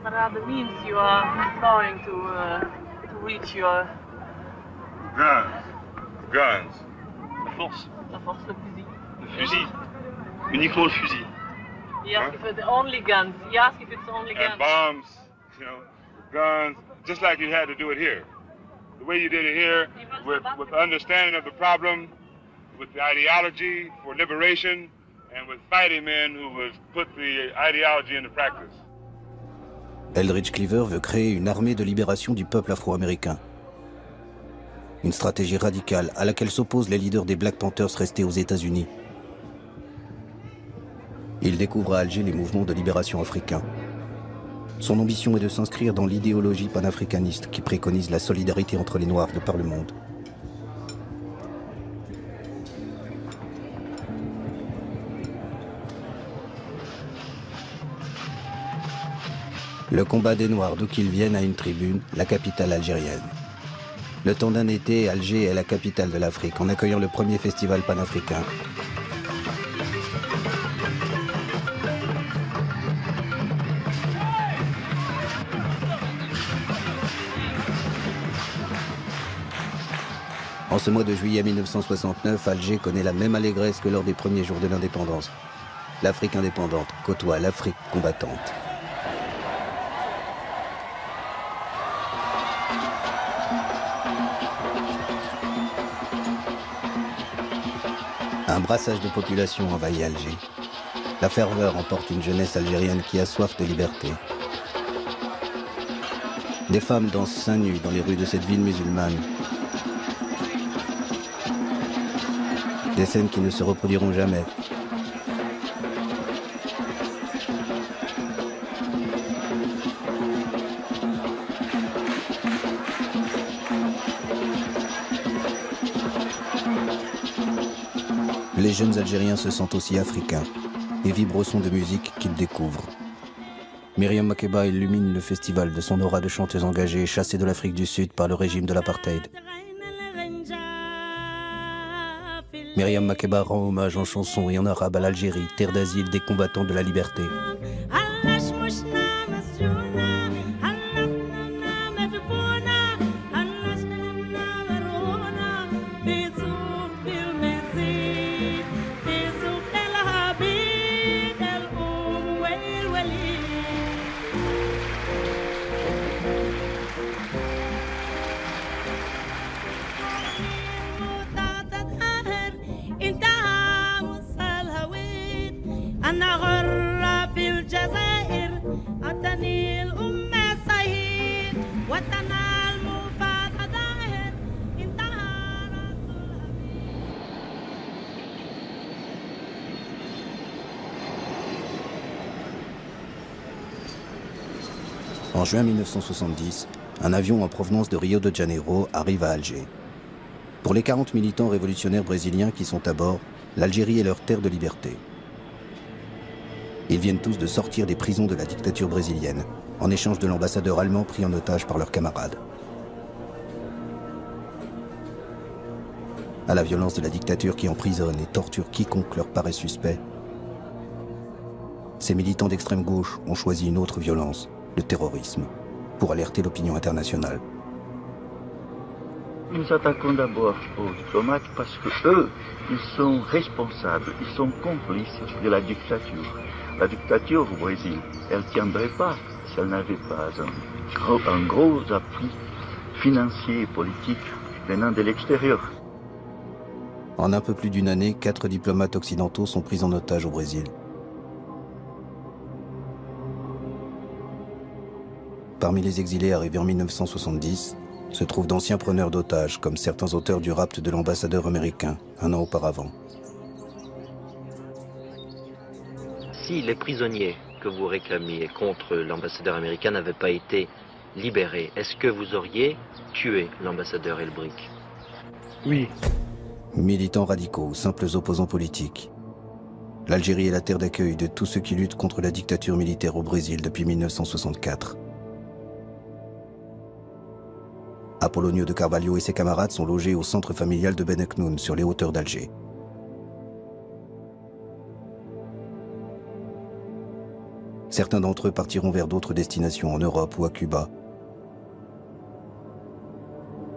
What are the means you are employing to reach your... Guns. La force. La force, le fusil. Le fusil. Uniquement le fusil. He asked if it's the only guns. He asked if it's the only guns. And bombs, you know, guns, just like you had to do it here. The way you did it here, with understanding of the problem, with the ideology for liberation, and with fighting men who would put the ideology into practice. Eldridge Cleaver veut créer une armée de libération du peuple afro-américain. Une stratégie radicale à laquelle s'opposent les leaders des Black Panthers restés aux États-Unis. Il découvre à Alger les mouvements de libération africains. Son ambition est de s'inscrire dans l'idéologie panafricaniste qui préconise la solidarité entre les Noirs de par le monde. Le combat des Noirs, d'où qu'ils viennent, a une tribune, la capitale algérienne. Le temps d'un été, Alger est la capitale de l'Afrique, en accueillant le premier festival panafricain. En ce mois de juillet 1969, Alger connaît la même allégresse que lors des premiers jours de l'indépendance. L'Afrique indépendante côtoie l'Afrique combattante. Un brassage de population envahit Alger. La ferveur emporte une jeunesse algérienne qui a soif de liberté. Des femmes dansent seins nus dans les rues de cette ville musulmane. Des scènes qui ne se reproduiront jamais. Les jeunes Algériens se sentent aussi africains et vibrent au son de musique qu'ils découvrent. Myriam Makeba illumine le festival de son aura de chanteuse engagée, chassée de l'Afrique du Sud par le régime de l'apartheid. Myriam Makeba rend hommage en chanson et en arabe à l'Algérie, terre d'asile des combattants de la liberté. En juin 1970, un avion en provenance de Rio de Janeiro arrive à Alger. Pour les 40 militants révolutionnaires brésiliens qui sont à bord, l'Algérie est leur terre de liberté. Ils viennent tous de sortir des prisons de la dictature brésilienne, en échange de l'ambassadeur allemand pris en otage par leurs camarades. À la violence de la dictature qui emprisonne et torture quiconque leur paraît suspect, ces militants d'extrême gauche ont choisi une autre violence, le terrorisme, pour alerter l'opinion internationale. Nous attaquons d'abord aux diplomates parce que eux, ils sont responsables, ils sont complices de la dictature. La dictature au Brésil, elle ne tiendrait pas si elle n'avait pas un gros appui financier et politique venant de l'extérieur. En un peu plus d'une année, 4 diplomates occidentaux sont pris en otage au Brésil. Parmi les exilés arrivés en 1970, se trouvent d'anciens preneurs d'otages, comme certains auteurs du rapt de l'ambassadeur américain, un an auparavant. Si les prisonniers que vous réclamiez contre l'ambassadeur américain n'avaient pas été libérés, est-ce que vous auriez tué l'ambassadeur Elbrick? Oui. Militants radicaux ou simples opposants politiques. L'Algérie est la terre d'accueil de tous ceux qui luttent contre la dictature militaire au Brésil depuis 1964. Apollonio de Carvalho et ses camarades sont logés au centre familial de Ben Aknoun, sur les hauteurs d'Alger. Certains d'entre eux partiront vers d'autres destinations en Europe ou à Cuba.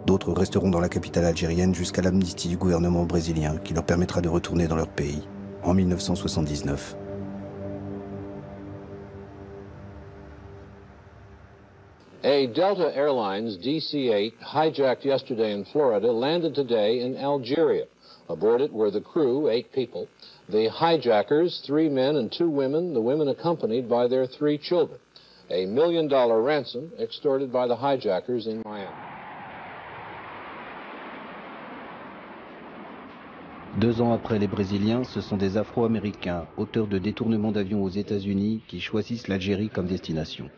D'autres resteront dans la capitale algérienne jusqu'à l'amnistie du gouvernement brésilien qui leur permettra de retourner dans leur pays en 1979. A Delta Airlines DC-8 hijacked yesterday in Florida landed today in Algeria. Aboard it were the crew, 8 people, the hijackers, 3 men and 2 women, the women accompanied by their 3 children. A $1 million ransom extorted by the hijackers in Miami. 2 ans après les Brésiliens, ce sont des Afro-Américains, auteurs de détournements d'avions aux États-Unis, qui choisissent l'Algérie comme destination.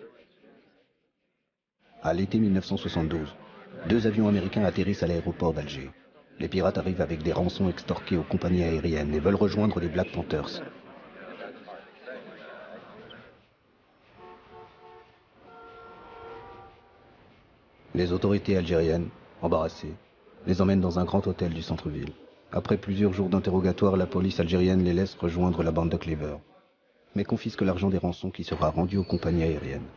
À l'été 1972, 2 avions américains atterrissent à l'aéroport d'Alger. Les pirates arrivent avec des rançons extorquées aux compagnies aériennes et veulent rejoindre les Black Panthers. Les autorités algériennes, embarrassées, les emmènent dans un grand hôtel du centre-ville. Après plusieurs jours d'interrogatoire, la police algérienne les laisse rejoindre la bande de Cleaver, mais confisque l'argent des rançons qui sera rendu aux compagnies aériennes.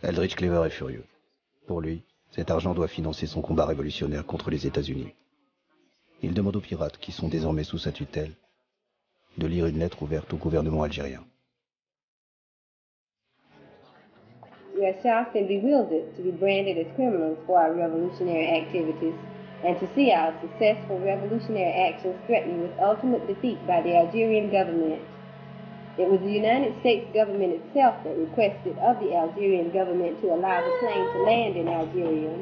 Eldridge Cleaver est furieux. Pour lui, cet argent doit financer son combat révolutionnaire contre les États-Unis. Il demande aux pirates, qui sont désormais sous sa tutelle, de lire une lettre ouverte au gouvernement algérien. We are shocked and bewildered to be branded as criminals for our revolutionary activities and to see our successful revolutionary actions threatened with ultimate defeat by the Algerian government. It was the United States government itself that requested of the Algerian government to allow the plane to land in Algeria.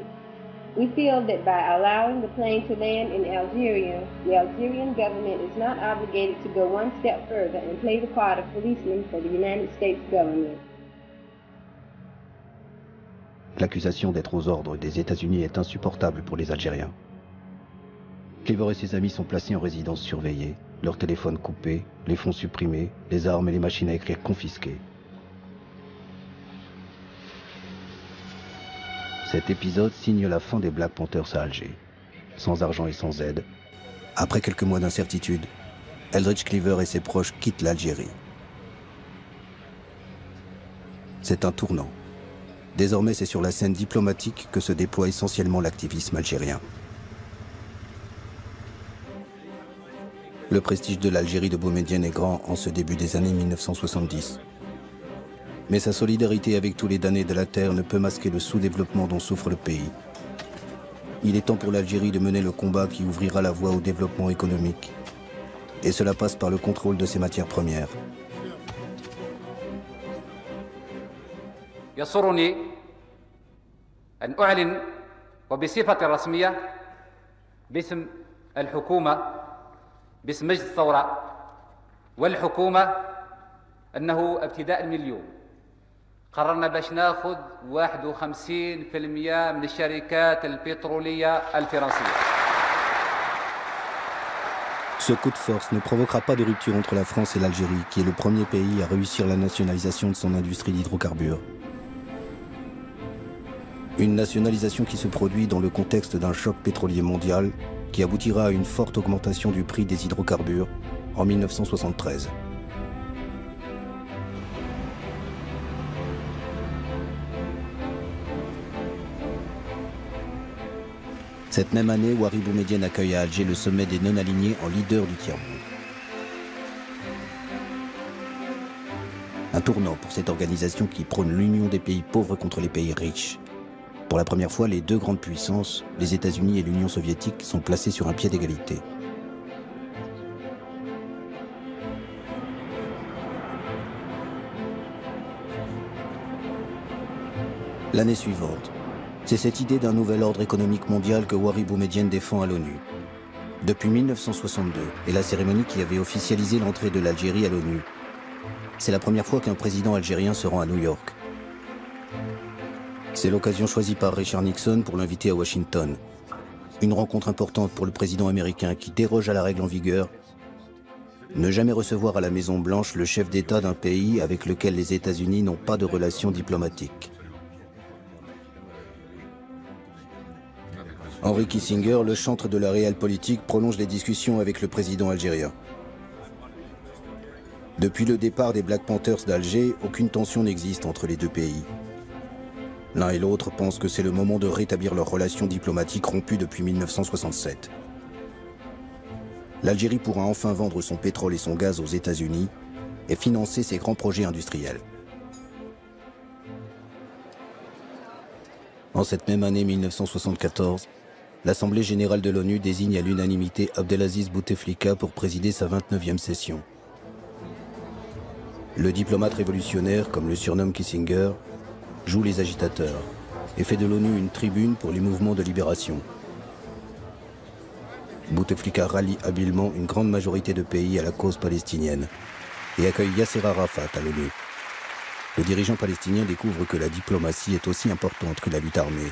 We feel that by allowing the plane to land in Algeria, the Algerian government is not obligated to go one step further and play the part of policeman for the United States government. L'accusation d'être aux ordres des États-Unis est insupportable pour les Algériens. Cleaver et ses amis sont placés en résidence surveillée, leurs téléphones coupés, les fonds supprimés, les armes et les machines à écrire confisquées. Cet épisode signe la fin des Black Panthers à Alger. Sans argent et sans aide. Après quelques mois d'incertitude, Eldridge Cleaver et ses proches quittent l'Algérie. C'est un tournant. Désormais, c'est sur la scène diplomatique que se déploie essentiellement l'activisme algérien. Le prestige de l'Algérie de Boumedienne est grand en ce début des années 1970. Mais sa solidarité avec tous les damnés de la terre ne peut masquer le sous-développement dont souffre le pays. Il est temps pour l'Algérie de mener le combat qui ouvrira la voie au développement économique. Et cela passe par le contrôle de ses matières premières. يسرني أن أعلن وبصفة رسمية باسم الحكومة باسم مجلس الثورة والحكومة أنه ابتداء من اليوم قررنا باش ناخذ 51% من الشركات البترولية الفرنسية. Ce coup de force ne provoquera pas de rupture entre la France et l'Algérie, qui est le premier pays à réussir la nationalisation de son industrie d'hydrocarbures. Une nationalisation qui se produit dans le contexte d'un choc pétrolier mondial qui aboutira à une forte augmentation du prix des hydrocarbures en 1973. Cette même année, Houari Boumedienne accueille à Alger le sommet des non-alignés en leader du tiers-monde. Un tournant pour cette organisation qui prône l'union des pays pauvres contre les pays riches. Pour la première fois, les deux grandes puissances, les États-Unis et l'Union soviétique, sont placés sur un pied d'égalité. L'année suivante, c'est cette idée d'un nouvel ordre économique mondial que Houari Boumedienne défend à l'ONU. Depuis 1962 et la cérémonie qui avait officialisé l'entrée de l'Algérie à l'ONU, c'est la première fois qu'un président algérien se rend à New York. C'est l'occasion choisie par Richard Nixon pour l'inviter à Washington. Une rencontre importante pour le président américain qui déroge à la règle en vigueur. Ne jamais recevoir à la Maison-Blanche le chef d'État d'un pays avec lequel les États-Unis n'ont pas de relations diplomatiques. Henry Kissinger, le chantre de la réelle politique, prolonge les discussions avec le président algérien. Depuis le départ des Black Panthers d'Alger, aucune tension n'existe entre les deux pays. L'un et l'autre pensent que c'est le moment de rétablir leurs relations diplomatiques rompues depuis 1967. L'Algérie pourra enfin vendre son pétrole et son gaz aux États-Unis et financer ses grands projets industriels. En cette même année 1974, l'Assemblée générale de l'ONU désigne à l'unanimité Abdelaziz Bouteflika pour présider sa 29e session. Le diplomate révolutionnaire, comme le surnomme Kissinger, joue les agitateurs et fait de l'ONU une tribune pour les mouvements de libération. Bouteflika rallie habilement une grande majorité de pays à la cause palestinienne et accueille Yasser Arafat à l'ONU. Le dirigeant palestinien découvre que la diplomatie est aussi importante que la lutte armée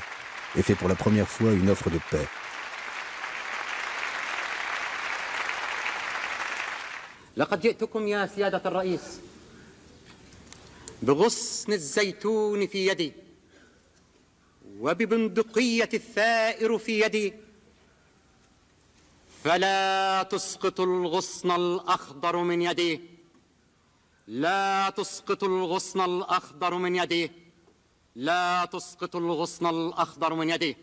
et fait pour la première fois une offre de paix. لقد جئتكم يا سيادة الرئيس بغصن الزيتون في يدي وببندقية الثائر في يدي فلا تسقط الغصن الأخضر من يدي لا تسقط الغصن الأخضر من يدي لا تسقط الغصن الأخضر من يدي.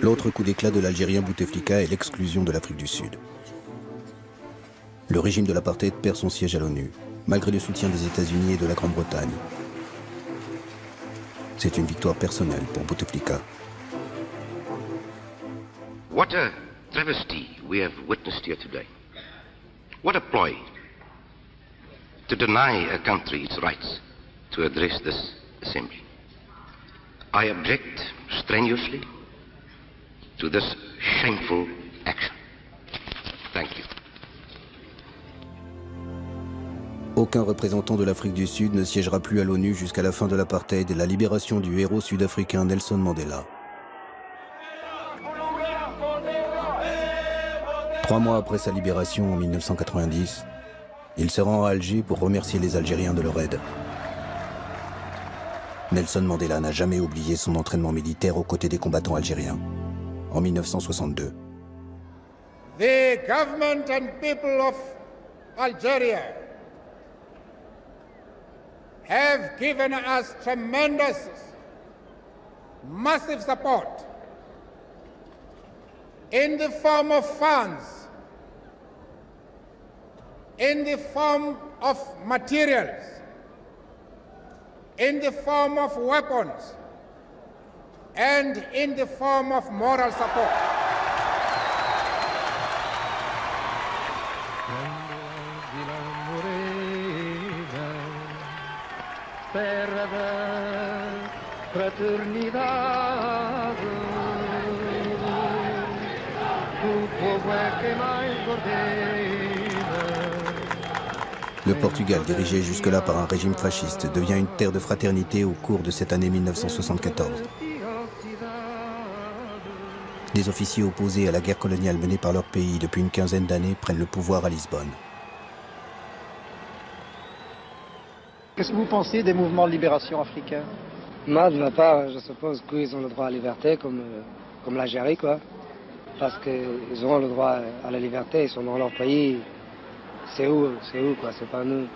L'autre coup d'éclat de l'Algérien Bouteflika est l'exclusion de l'Afrique du Sud. Le régime de l'apartheid perd son siège à l'ONU, malgré le soutien des États-Unis et de la Grande-Bretagne. C'est une victoire personnelle pour Bouteflika. What a travesty we have witnessed here today. What a ploy to deny a country its rights to address this assembly. I object strenuously to this shameful action. Thank you. Aucun représentant de l'Afrique du Sud ne siégera plus à l'ONU jusqu'à la fin de l'apartheid et la libération du héros sud-africain Nelson Mandela. 3 mois après sa libération en 1990, il se rend à Alger pour remercier les Algériens de leur aide. Nelson Mandela n'a jamais oublié son entraînement militaire aux côtés des combattants algériens. En 1962. The government and people of Algeria have given us tremendous, massive support in the form of funds, in the form of materials, in the form of weapons, and in the form of moral support. Le Portugal, dirigé jusque-là par un régime fasciste, devient une terre de fraternité au cours de cette année 1974. Des officiers opposés à la guerre coloniale menée par leur pays depuis une quinzaine d'années prennent le pouvoir à Lisbonne. Qu'est-ce que vous pensez des mouvements de libération africains? Moi, de ma part, je suppose qu'ils ont le droit à la liberté, comme l'Algérie, quoi. Parce qu'ils auront le droit à la liberté, ils sont dans leur pays. C'est où, quoi, c'est pas nous.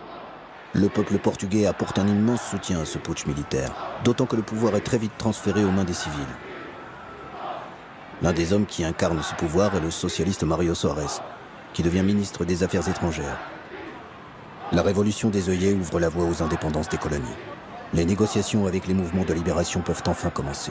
Le peuple portugais apporte un immense soutien à ce putsch militaire, d'autant que le pouvoir est très vite transféré aux mains des civils. L'un des hommes qui incarne ce pouvoir est le socialiste Mário Soares, qui devient ministre des Affaires étrangères. La révolution des œillets ouvre la voie aux indépendances des colonies. Les négociations avec les mouvements de libération peuvent enfin commencer.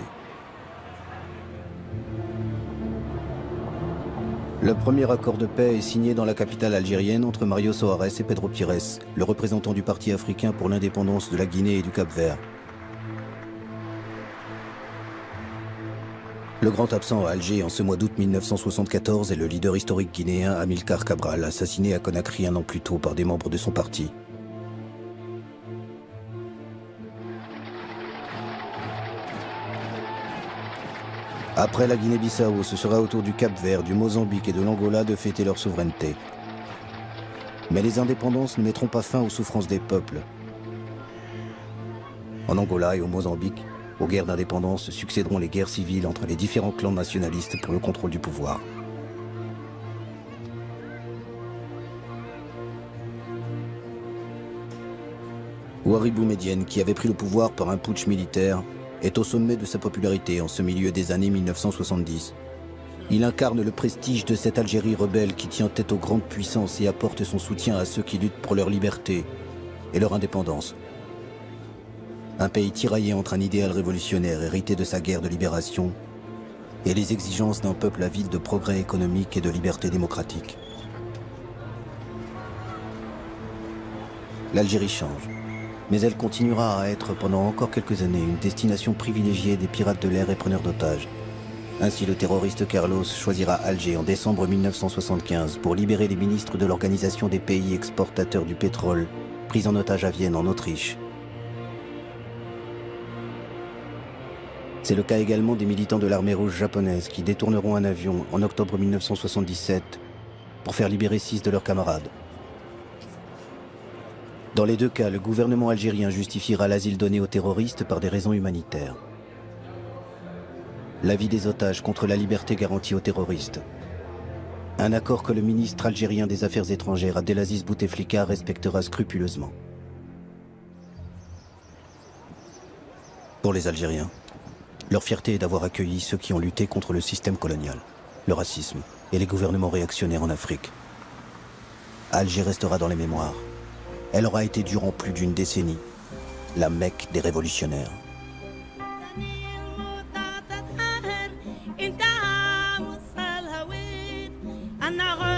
Le premier accord de paix est signé dans la capitale algérienne entre Mário Soares et Pedro Pires, le représentant du Parti africain pour l'indépendance de la Guinée et du Cap-Vert. Le grand absent à Alger en ce mois d'août 1974 est le leader historique guinéen Amilcar Cabral, assassiné à Conakry un an plus tôt par des membres de son parti. Après la Guinée-Bissau, ce sera au tour du Cap-Vert, du Mozambique et de l'Angola de fêter leur souveraineté. Mais les indépendances ne mettront pas fin aux souffrances des peuples. En Angola et au Mozambique, aux guerres d'indépendance succéderont les guerres civiles entre les différents clans nationalistes pour le contrôle du pouvoir. Ouari Boumedienne, qui avait pris le pouvoir par un putsch militaire, est au sommet de sa popularité en ce milieu des années 1970. Il incarne le prestige de cette Algérie rebelle qui tient tête aux grandes puissances et apporte son soutien à ceux qui luttent pour leur liberté et leur indépendance. Un pays tiraillé entre un idéal révolutionnaire hérité de sa guerre de libération et les exigences d'un peuple avide de progrès économique et de liberté démocratique. L'Algérie change. Mais elle continuera à être pendant encore quelques années une destination privilégiée des pirates de l'air et preneurs d'otages. Ainsi, le terroriste Carlos choisira Alger en décembre 1975 pour libérer les ministres de l'Organisation des pays exportateurs du pétrole, pris en otage à Vienne en Autriche. C'est le cas également des militants de l'armée rouge japonaise qui détourneront un avion en octobre 1977 pour faire libérer 6 de leurs camarades. Dans les deux cas, le gouvernement algérien justifiera l'asile donné aux terroristes par des raisons humanitaires. La vie des otages contre la liberté garantie aux terroristes. Un accord que le ministre algérien des Affaires étrangères, Abdelaziz Bouteflika, respectera scrupuleusement. Pour les Algériens, leur fierté est d'avoir accueilli ceux qui ont lutté contre le système colonial, le racisme et les gouvernements réactionnaires en Afrique. Alger restera dans les mémoires. Elle aura été durant plus d'une décennie la Mecque des révolutionnaires. un